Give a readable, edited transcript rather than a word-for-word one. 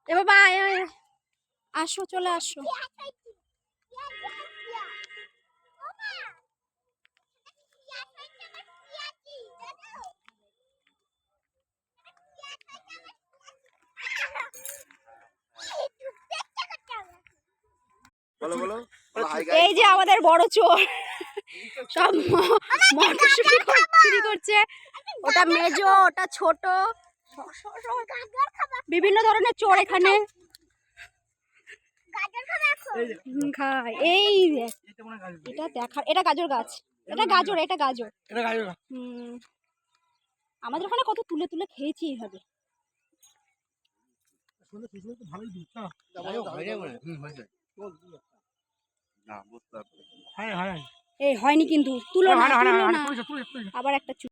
এ বাবা আসো, চলে আসো। এই যে আমাদের বড় চোর সব মটরশুঁটি চুরি করছে। ওটা মেজো, ওটা ছোট, বিভিন্ন ধরনের চোর এখানে খায়। এই এটা দেখা, এটা গাজর গাছ, এটা গাজর, এটা গাজর, এটা গাজর। আমাদের ওখানে কত তুলে তুলে খেয়েছি এইভাবে। এই হয়নি কিন্তু, তুলো না, আবার একটা